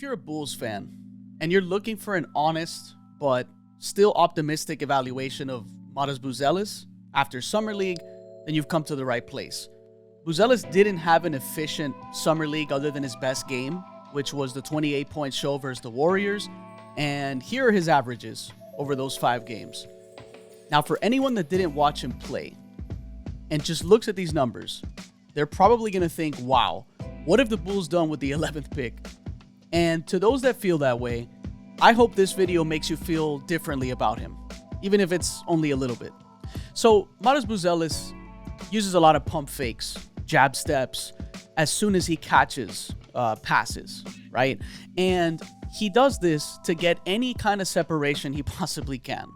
If you're a Bulls fan and you're looking for an honest but still optimistic evaluation of Matas Buzelis after Summer League, then you've come to the right place. Buzelis didn't have an efficient Summer League other than his best game, which was the 28-point show versus the Warriors, and here are his averages over those 5 games. Now, for anyone that didn't watch him play and just looks at these numbers, they're probably going to think, wow, what have the Bulls done with the 11th pick? And to those that feel that way, I hope this video makes you feel differently about him, even if it's only a little bit. So, Matas Buzelis uses a lot of pump fakes, jab steps, as soon as he catches passes, right? And he does this to get any kind of separation he possibly can.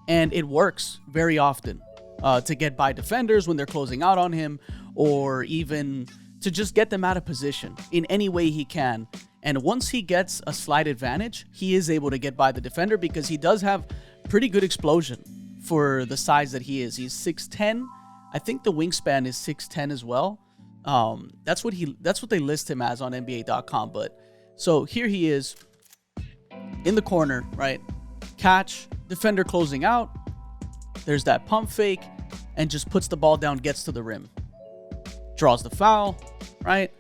And it works very often to get by defenders when they're closing out on him, or even to just get them out of position in any way he can. And once he gets a slight advantage, he is able to get by the defender because he does have pretty good explosion for the size that he is. He's 6'10". I think the wingspan is 6'10" as well. That's what they list him as on NBA.com. But so here he is in the corner, right? Catch, defender closing out. There's that pump fake and just puts the ball down, gets to the rim. Draws the foul, right?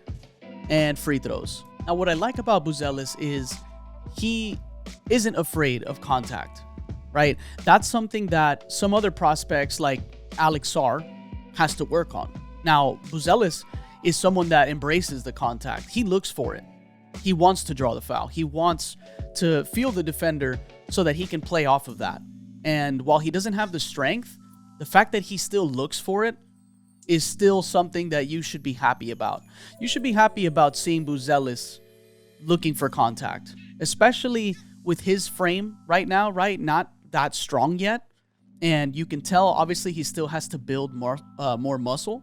And free throws. Now, what I like about Buzelis is he isn't afraid of contact, right? That's something that some other prospects like Alex Sarr has to work on. Now, Buzelis is someone that embraces the contact. He looks for it. He wants to draw the foul. He wants to feel the defender so that he can play off of that. And while he doesn't have the strength, the fact that he still looks for it is still something that you should be happy about. You should be happy about seeing Buzelis looking for contact, especially with his frame right now, right? Not that strong yet. And you can tell, obviously, he still has to build more muscle.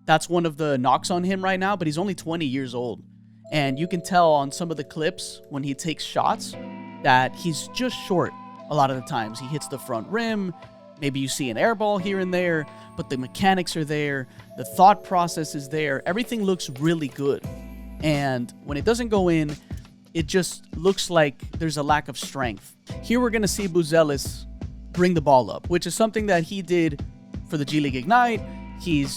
That's one of the knocks on him right now, but he's only 20 years old. And you can tell on some of the clips when he takes shots that he's just short a lot of the times. He hits the front rim. Maybe you see an air ball here and there, but the mechanics are there. The thought process is there. Everything looks really good. And when it doesn't go in, it just looks like there's a lack of strength. Here we're going to see Buzelis bring the ball up, which is something that he did for the G League Ignite. He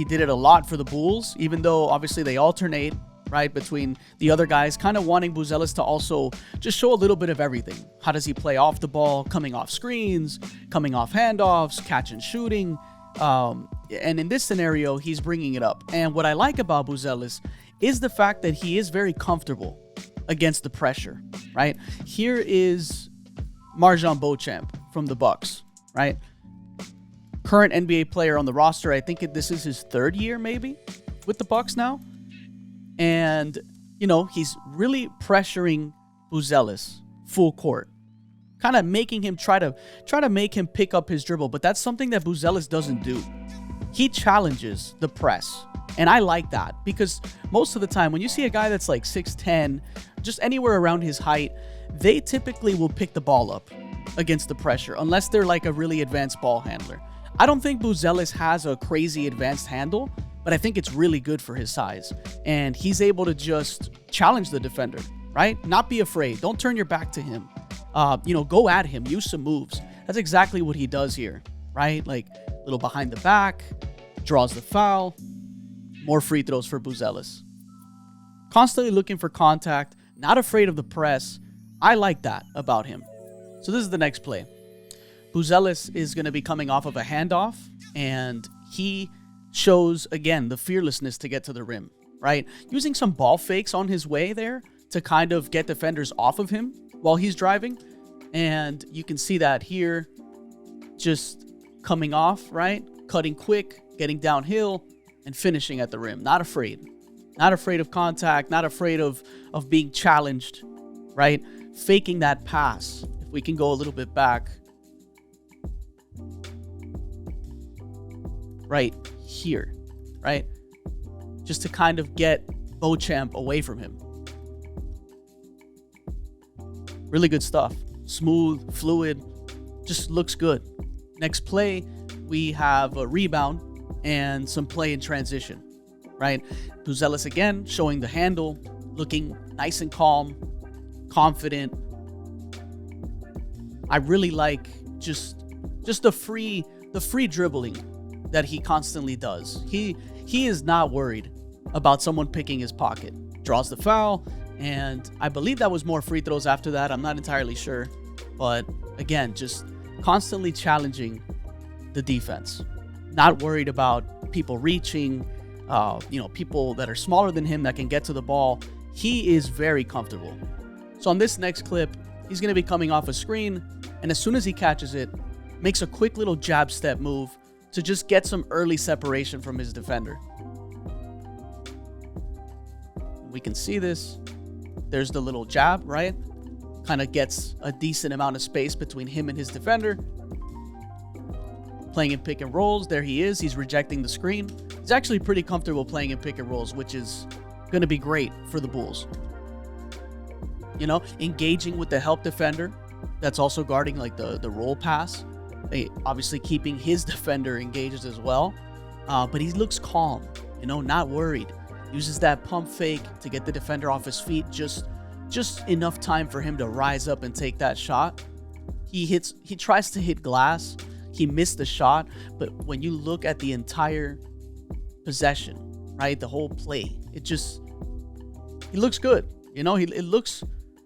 did it a lot for the Bulls, even though obviously they alternate, right, between the other guys, kind of wanting Buzelis to also just show a little bit of everything. How does he play off the ball, coming off screens, coming off handoffs, catch and shooting? And in this scenario, he's bringing it up. And what I like about Buzelis is the fact that he is very comfortable against the pressure, right? Here is Marjon Beauchamp from the Bucks, right? Current NBA player on the roster. I think this is his 3rd year maybe with the Bucks now. And, you know, he's really pressuring Buzelis full court, kind of making him try to make him pick up his dribble. But that's something that Buzelis doesn't do. He challenges the press. And I like that because most of the time when you see a guy that's like 6'10", just anywhere around his height, they typically will pick the ball up against the pressure unless they're like a really advanced ball handler. I don't think Buzelis has a crazy advanced handle, but I think it's really good for his size. And he's able to just challenge the defender, right? Not be afraid. Don't turn your back to him. Go at him. Use some moves. That's exactly what he does here, right? Like a little behind the back, draws the foul, more free throws for Buzelis. Constantly looking for contact, not afraid of the press. I like that about him. So this is the next play. Buzelis is going to be coming off of a handoff, and he shows, again, the fearlessness to get to the rim, right? Using some ball fakes on his way there to kind of get defenders off of him while he's driving. And you can see that here, just coming off, right? Cutting quick, getting downhill, and finishing at the rim. Not afraid. Not afraid of contact, not afraid of being challenged, right? Faking that pass. If we can go a little bit back. Right here, right? Just to kind of get Beauchamp away from him. Really good stuff. Smooth, fluid, just looks good. Next play, we have a rebound and some play in transition, right? Buzelis again showing the handle, looking nice and calm, confident. I really like just the free dribbling that he constantly does. He is not worried about someone picking his pocket. Draws the foul, and I believe that was more free throws after that. I'm not entirely sure. But again, just constantly challenging the defense. Not worried about people reaching, people that are smaller than him that can get to the ball. He is very comfortable. So on this next clip, he's going to be coming off a screen, and as soon as he catches it, makes a quick little jab step move to just get some early separation from his defender. We can see this. There's the little jab, right? Kind of gets a decent amount of space between him and his defender. Playing in pick and rolls. There he is. He's rejecting the screen. He's actually pretty comfortable playing in pick and rolls, which is going to be great for the Bulls. Engaging with the help defender that's also guarding like the roll pass. Obviously keeping his defender engaged as well. But he looks calm, not worried. Uses that pump fake to get the defender off his feet. Just enough time for him to rise up and take that shot. He tries to hit glass. He missed the shot. But when you look at the entire possession, right? The whole play, he looks good. It looks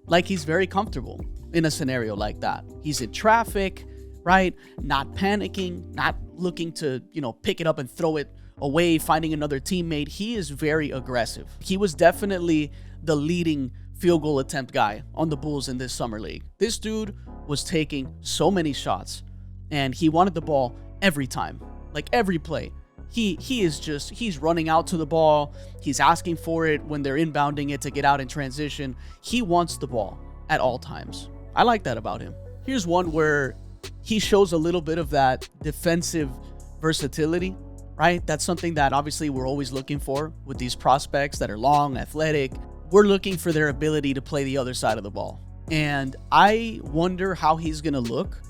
like he's very comfortable in a scenario like that. He's in traffic, right? Not panicking, not looking to, pick it up and throw it away, finding another teammate. He is very aggressive. He was definitely the leading field goal attempt guy on the Bulls in this summer league. This dude was taking so many shots, and he wanted the ball every time, like every play. He's running out to the ball. He's asking for it when they're inbounding it to get out in transition. He wants the ball at all times. I like that about him. Here's one where he shows a little bit of that defensive versatility, right? That's something that obviously we're always looking for with these prospects that are long, athletic. We're looking for their ability to play the other side of the ball. And I wonder how he's going to look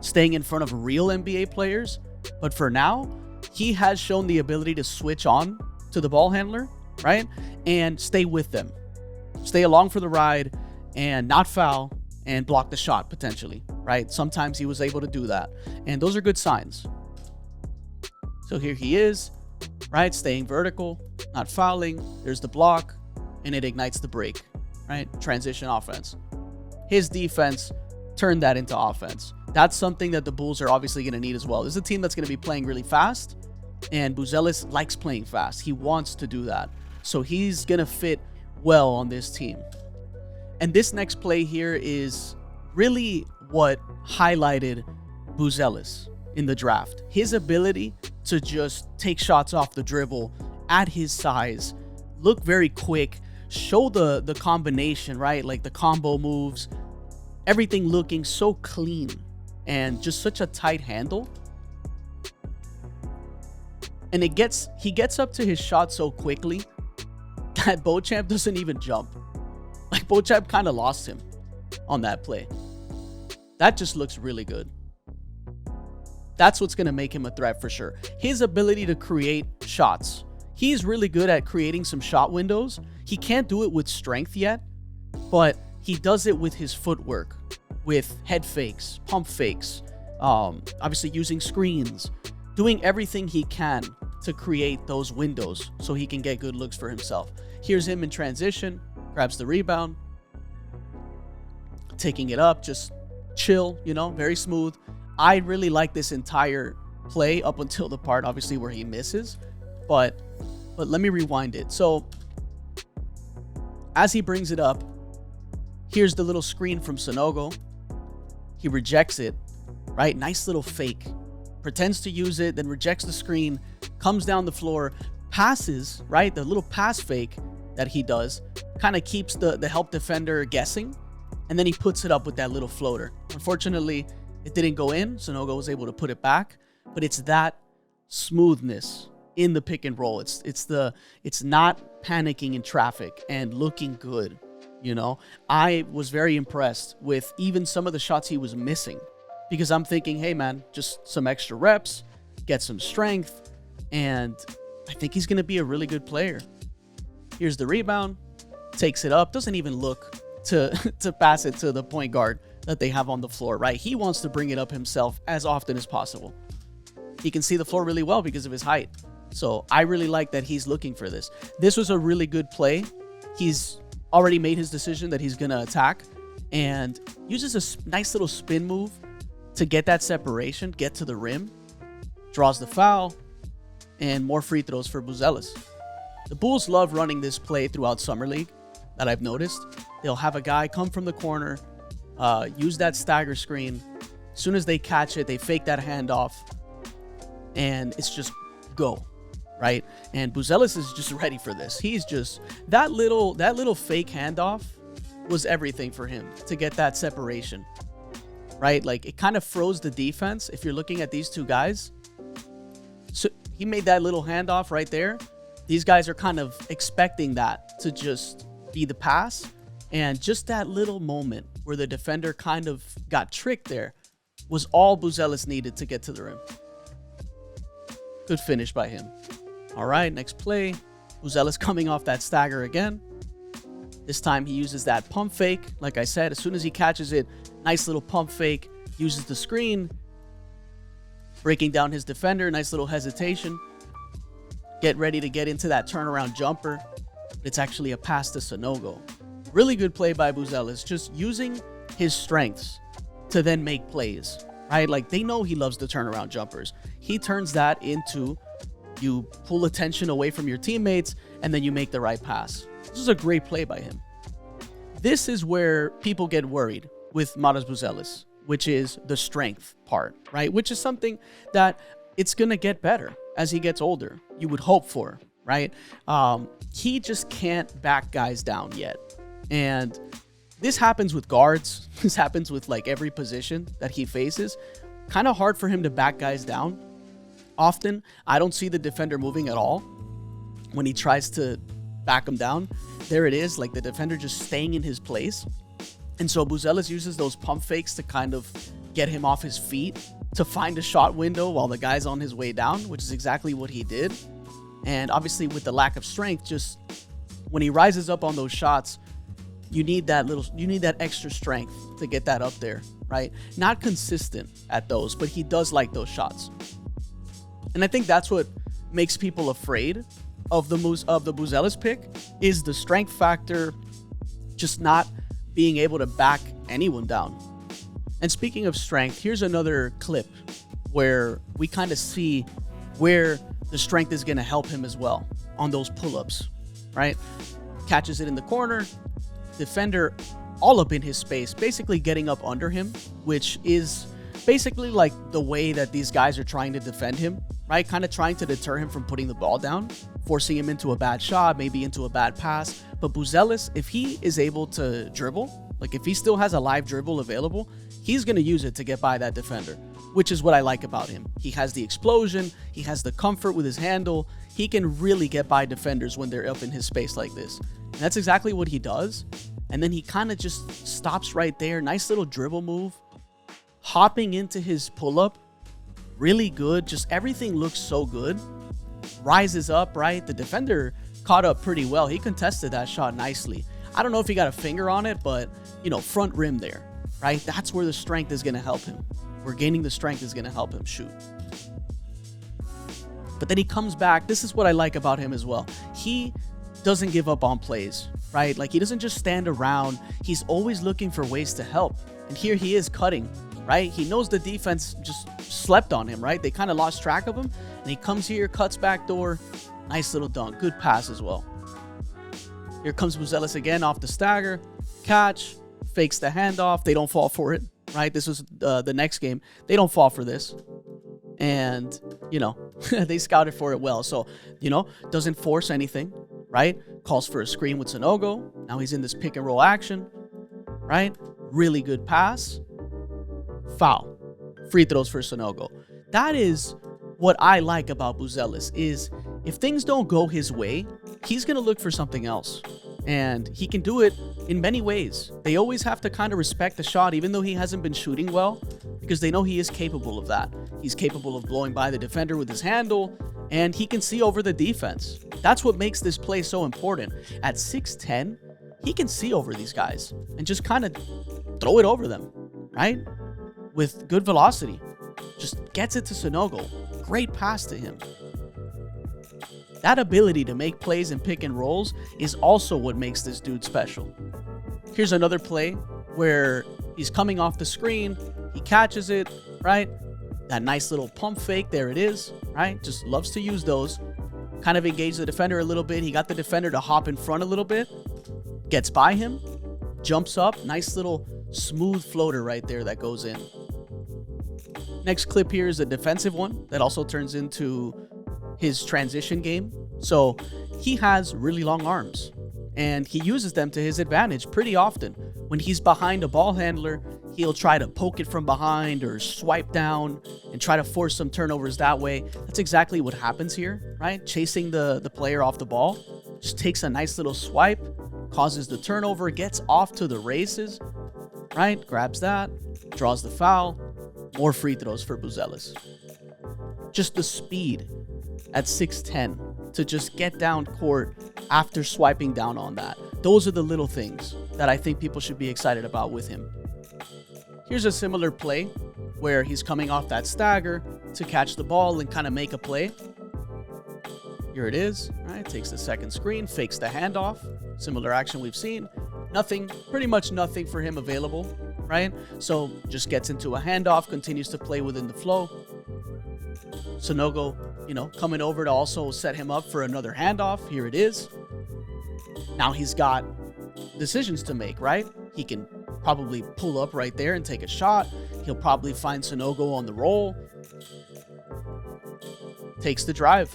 staying in front of real NBA players. But for now, he has shown the ability to switch on to the ball handler, right? And stay with them. Stay along for the ride and not foul and block the shot potentially, right? Sometimes he was able to do that. And those are good signs. So here he is, right? Staying vertical, not fouling. There's the block, and it ignites the break, right? Transition offense. His defense turned that into offense. That's something that the Bulls are obviously going to need as well. This is a team that's going to be playing really fast, and Buzelis likes playing fast. He wants to do that. So he's going to fit well on this team. And this next play here is really what highlighted Buzelis in the draft. His ability to just take shots off the dribble at his size, look very quick, show the combination, right? Like the combo moves, everything looking so clean and just such a tight handle. And he gets up to his shot so quickly that Beauchamp doesn't even jump. Like Beauchamp kind of lost him on that play. That just looks really good. That's what's going to make him a threat for sure. His ability to create shots. He's really good at creating some shot windows. He can't do it with strength yet, but he does it with his footwork, with head fakes, pump fakes, obviously using screens, doing everything he can to create those windows so he can get good looks for himself. Here's him in transition, grabs the rebound, taking it up, just chill, very smooth. I really like this entire play up until the part, obviously, where he misses. But let me rewind it. So as he brings it up, here's the little screen from Sanogo. He rejects it, right? Nice little fake. Pretends to use it, then rejects the screen, comes down the floor, passes, right? The little pass fake that he does kind of keeps the help defender guessing. And then he puts it up with that little floater. Unfortunately, it didn't go in. Sanogo was able to put it back. But it's that smoothness in the pick and roll. It's not panicking in traffic and looking good. I was very impressed with even some of the shots he was missing, because I'm thinking, hey man, just some extra reps, get some strength, and I think he's going to be a really good player. Here's the rebound, takes it up, doesn't even look to to pass it to the point guard that they have on the floor, right? He wants to bring it up himself as often as possible. He can see the floor really well because of his height. So I really like that he's looking for this. This was a really good play. He's already made his decision that he's going to attack and uses a nice little spin move to get that separation, get to the rim, draws the foul, and more free throws for Buzelis. The Bulls love running this play throughout Summer League that I've noticed. They'll have a guy come from the corner, use that stagger screen. As soon as they catch it, they fake that handoff, and it's just go, right? And Buzelis is just ready for this. He's just, that little fake handoff was everything for him to get that separation, right? Like, it kind of froze the defense if you're looking at these two guys. So he made that little handoff right there. These guys are kind of expecting that to just be the pass. And just that little moment where the defender kind of got tricked there was all Buzelis needed to get to the rim. Good finish by him. All right, next play. Buzelis coming off that stagger again. This time he uses that pump fake. Like I said, as soon as he catches it, nice little pump fake, uses the screen, breaking down his defender, nice little hesitation. Get ready to get into that turnaround jumper. It's actually a pass to Sanogo. Really good play by Buzelis, just using his strengths to then make plays, right? Like, they know he loves the turnaround jumpers. He turns that into, you pull attention away from your teammates, and then you make the right pass. This is a great play by him. This is where people get worried with Matas Buzelis, which is the strength part, right? Which is something that it's going to get better as he gets older. You would hope for, right? He just can't back guys down yet. And this happens with guards. This happens with like every position that he faces. Kind of hard for him to back guys down. Often, I don't see the defender moving at all when he tries to back him down. There it is, like the defender just staying in his place. And so Buzelis uses those pump fakes to kind of get him off his feet, to find a shot window while the guy's on his way down, which is exactly what he did. And obviously with the lack of strength, just when he rises up on those shots, you need that extra strength to get that up there, right? Not consistent at those, but he does like those shots. And I think that's what makes people afraid of the Buzelis pick, is the strength factor, just not being able to back anyone down. And speaking of strength, here's another clip where we kind of see where the strength is going to help him as well on those pull-ups, right? Catches it in the corner, defender all up in his space, basically getting up under him, which is basically like the way that these guys are trying to defend him, right? Kind of trying to deter him from putting the ball down, forcing him into a bad shot, maybe into a bad pass. But Buzelis, if he is able to dribble, like if he still has a live dribble available, he's going to use it to get by that defender, which is what I like about him. He has the explosion, he has the comfort with his handle, he can really get by defenders when they're up in his space like this. And that's exactly what he does. And then he kind of just stops right there. Nice little dribble move. Hopping into his pull-up. Really good. Just everything looks so good. Rises up, right? The defender caught up pretty well. He contested that shot nicely. I don't know if he got a finger on it, but, you know, front rim there, right? That's where the strength is going to help him. Where gaining the strength is going to help him shoot. But then he comes back. This is what I like about him as well. He doesn't give up on plays, right? Like, he doesn't just stand around. He's always looking for ways to help. And here he is cutting, right? He knows the defense just slept on him, right? They kind of lost track of him. And he comes here, cuts back door. Nice little dunk. Good pass as well. Here comes Buzelis again off the stagger. Catch. Fakes the handoff. They don't fall for it, right? This was the next game. They don't fall for this. And, you know, they scouted for it well. So, you know, doesn't force anything, right? Calls for a screen with Sanogo. Now he's in this pick and roll action, right? Really good pass. Foul. Free throws for Sanogo. That is what I like about Buzelis, is if things don't go his way, he's going to look for something else. And he can do it in many ways. They always have to kind of respect the shot, even though he hasn't been shooting well, because they know he is capable of that. He's capable of blowing by the defender with his handle, and he can see over the defense. That's what makes this play so important. At 6'10", he can see over these guys and just kind of throw it over them, right? With good velocity. Just gets it to Sonogo. Great pass to him. That ability to make plays and pick and rolls is also what makes this dude special. Here's another play where he's coming off the screen, he catches it, right? That nice little pump fake, there it is, right? Just loves to use those. Kind of engage the defender a little bit. He got the defender to hop in front a little bit, gets by him, jumps up, nice little smooth floater right there that goes in. Next clip here is a defensive one that also turns into his transition game. So he has really long arms and he uses them to his advantage pretty often. When he's behind a ball handler, he'll try to poke it from behind or swipe down and try to force some turnovers that way. That's exactly what happens here, right? Chasing the player off the ball, just takes a nice little swipe, causes the turnover, gets off to the races, right? Grabs that, draws the foul, more free throws for Buzelis. Just the speed at 6'10" to just get down court after swiping down on that. Those are the little things that I think people should be excited about with him. Here's a similar play where he's coming off that stagger to catch the ball and kind of make a play. Here it is, right? Takes the second screen, fakes the handoff. Similar action we've seen. Nothing, pretty much nothing for him available, right? So just gets into a handoff, continues to play within the flow. Sonogo, coming over to also set him up for another handoff. Here it is. Now he's got decisions to make, right? He can probably pull up right there and take a shot. He'll probably find Sonogo on the roll. Takes the drive,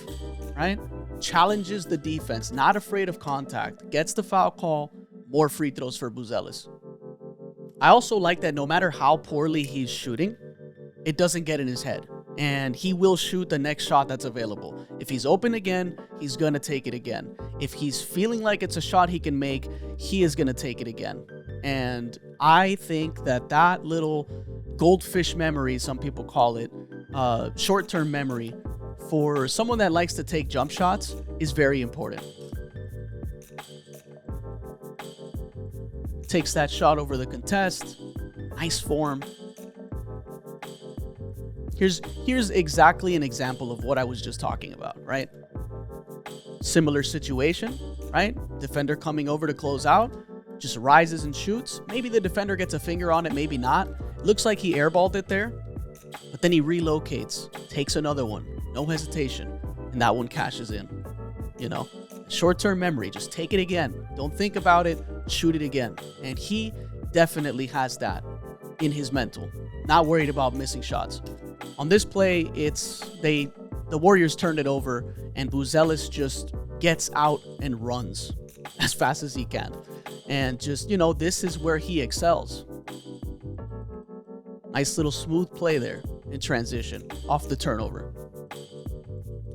right? Challenges the defense, not afraid of contact. Gets the foul call. More free throws for Buzelis. I also like that no matter how poorly he's shooting, it doesn't get in his head. And he will shoot the next shot that's available. If he's open again, he's going to take it again. If he's feeling like it's a shot he can make, he is going to take it again. And I think that little goldfish memory, some people call it, short-term memory, for someone that likes to take jump shots is very important. Takes that shot over the contest. Nice form. Here's exactly an example of what I was just talking about, right? Similar situation, right? Defender coming over to close out, just rises and shoots. Maybe the defender gets a finger on it, maybe not. Looks like he airballed it there, but then he relocates, takes another one, no hesitation, and that one cashes in. Short-term memory, just take it again. Don't think about it, shoot it again. And he definitely has that in his mental. Not worried about missing shots. On this play, the Warriors turned it over and Buzelis just gets out and runs as fast as he can. And just, this is where he excels. Nice little smooth play there in transition off the turnover.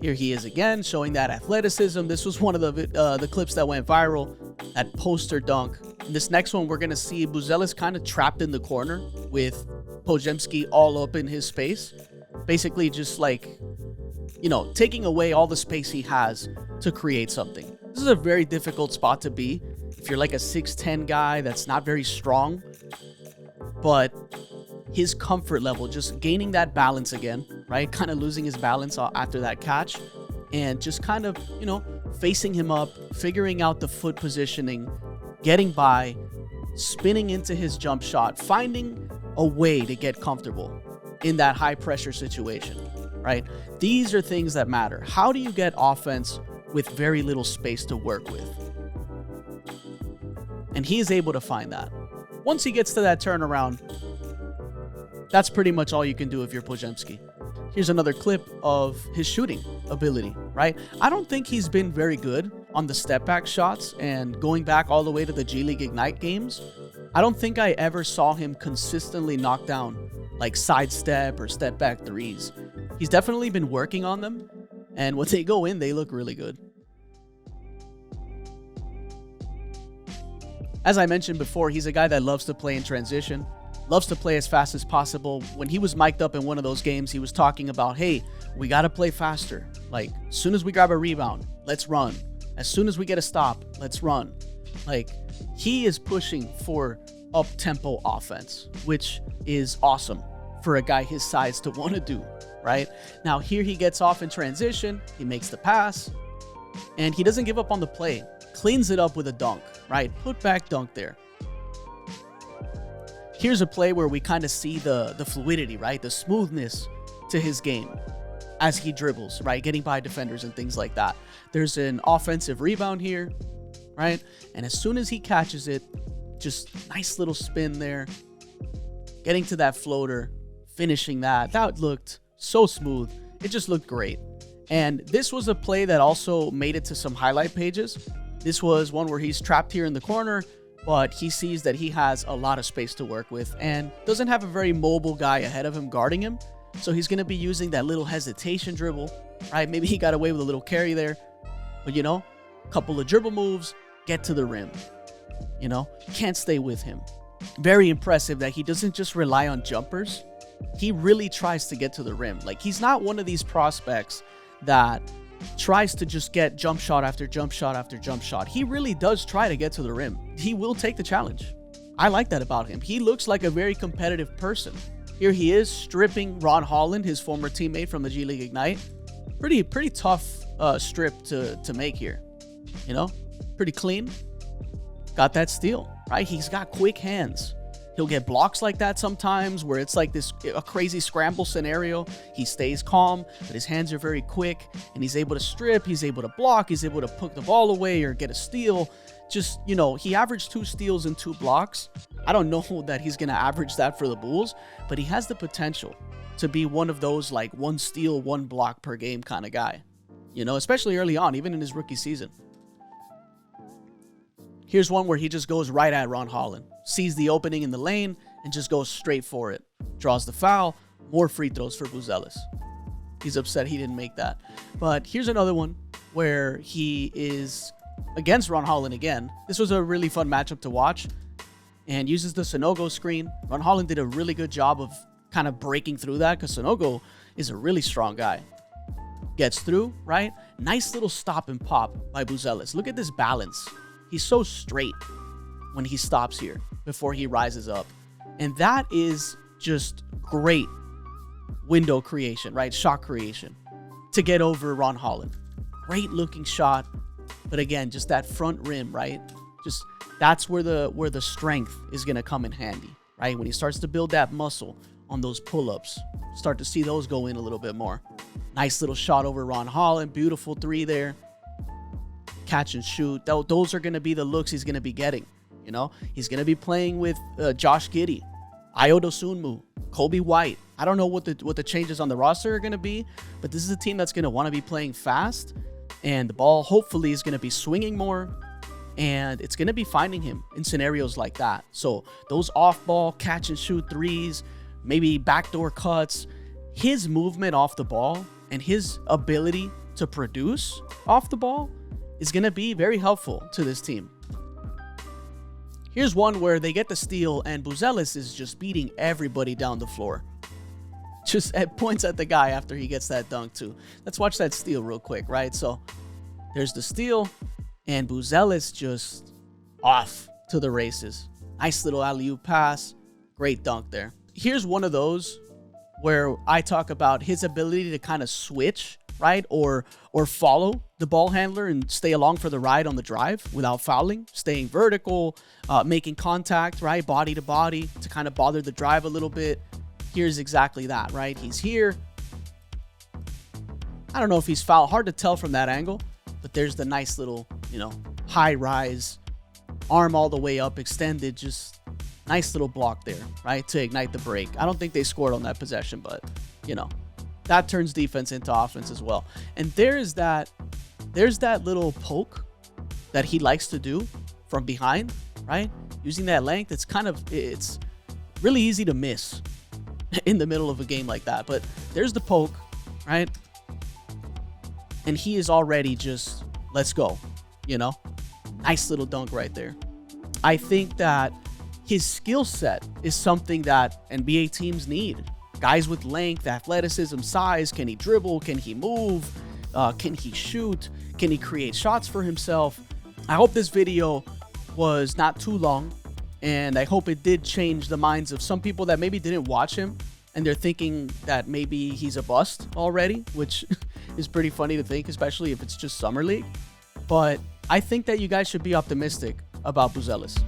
Here he is again, showing that athleticism. This was one of the clips that went viral, that poster dunk. In this next one, we're going to see Buzelis kind of trapped in the corner with Podziemski all up in his space. Basically just taking away all the space he has to create something. This is a very difficult spot to be if you're like a 6'10" guy that's not very strong. But his comfort level, just gaining that balance again, right? Kind of losing his balance after that catch and just kind of, facing him up, figuring out the foot positioning, getting by, spinning into his jump shot, finding a way to get comfortable in that high pressure situation, right? These are things that matter. How do you get offense with very little space to work with? And he is able to find that. Once he gets to that turnaround, that's pretty much all you can do if you're Podziemski. Here's another clip of his shooting ability, right? I don't think he's been very good on the step back shots, and going back all the way to the G League Ignite games, I don't think I ever saw him consistently knock down like sidestep or step back threes. He's definitely been working on them, and when they go in, they look really good. As I mentioned before, he's a guy that loves to play in transition, loves to play as fast as possible. When he was mic'd up in one of those games, he was talking about, hey, we got to play faster. Like, as soon as we grab a rebound, let's run. As soon as we get a stop, let's run. Like, he is pushing for up-tempo offense, which is awesome for a guy his size to want to do, right? Now, here he gets off in transition. He makes the pass, and he doesn't give up on the play. Cleans it up with a dunk, right? Put back dunk there. Here's a play where we kind of see the fluidity, right? The smoothness to his game as he dribbles, right? Getting by defenders and things like that. There's an offensive rebound here, right? And as soon as he catches it, just nice little spin there. Getting to that floater, finishing that. That looked so smooth. It just looked great. And this was a play that also made it to some highlight pages. This was one where he's trapped here in the corner, but he sees that he has a lot of space to work with and doesn't have a very mobile guy ahead of him guarding him. So he's going to be using that little hesitation dribble, right? Maybe he got away with a little carry there, but you know, a couple of dribble moves, get to the rim. You know, can't stay with him. Very impressive that he doesn't just rely on jumpers. He really tries to get to the rim. Like, he's not one of these prospects that tries to just get jump shot after jump shot after jump shot. He really does try to get to the rim. He will take the challenge. I like that about him. He looks like a very competitive person. Here he is stripping Ron Holland, his former teammate from the G League Ignite. Pretty tough strip to make here. You know, pretty clean. Got that steal, right? He's got quick hands. He'll get blocks like that sometimes where it's like a crazy scramble scenario. He stays calm, but his hands are very quick, and he's able to strip, he's able to block, he's able to put the ball away or get a steal. Just, you know, he averaged 2 steals and 2 blocks. I don't know that he's going to average that for the Bulls, but he has the potential to be one of those like 1 steal, 1 block per game kind of guy, you know, especially early on, even in his rookie season. Here's one where he just goes right at Ron Holland, sees the opening in the lane, and just goes straight for it. Draws the foul, more free throws for Buzelis. He's upset he didn't make that. But here's another one where he is against Ron Holland again. This was a really fun matchup to watch, and uses the Sonogo screen. Ron Holland did a really good job of kind of breaking through that because Sonogo is a really strong guy. Gets through, right? Nice little stop and pop by Buzelis. Look at this balance. He's so straight when he stops here before he rises up. And that is just great window creation, right? Shot creation to get over Ron Holland. Great looking shot. But again, just that front rim, right? Just that's where the strength is going to come in handy, right? When he starts to build that muscle on those pull-ups, start to see those go in a little bit more. Nice little shot over Ron Holland. Beautiful 3 there. Catch and shoot. Those are going to be the looks he's going to be getting. You know, he's going to be playing with Josh Giddey, Ayo Dosunmu, Kobe White. I don't know what the changes on the roster are going to be, but this is a team that's going to want to be playing fast, and the ball hopefully is going to be swinging more, and it's going to be finding him in scenarios like that. So those off-ball catch and shoot threes, maybe backdoor cuts, his movement off the ball and his ability to produce off the ball is going to be very helpful to this team. Here's one where they get the steal and Buzelis is just beating everybody down the floor. Just points at the guy after he gets that dunk too. Let's watch that steal real quick, right? So there's the steal and Buzelis just off to the races. Nice little alley-oop pass. Great dunk there. Here's one of those where I talk about his ability to kind of switch, right? Or follow the ball handler and stay along for the ride on the drive without fouling, staying vertical, making contact, right? Body to body to kind of bother the drive a little bit. Here's exactly that, right? He's here. I don't know if he's fouled. Hard to tell from that angle, but there's the nice little, high rise, arm all the way up, extended, just nice little block there, right? To ignite the break. I don't think they scored on that possession, but, that turns defense into offense as well. And there's that little poke that he likes to do from behind, right? Using that length, it's really easy to miss in the middle of a game like that. But there's the poke, right? And he is already just, let's go, Nice little dunk right there. I think that his skill set is something that NBA teams need. Guys with length, athleticism, size. Can he dribble? Can he move? Can he shoot? Can he create shots for himself? I hope this video was not too long, and I hope it did change the minds of some people that maybe didn't watch him, and they're thinking that maybe he's a bust already, which is pretty funny to think, especially if it's just Summer League. But I think that you guys should be optimistic about Buzelis.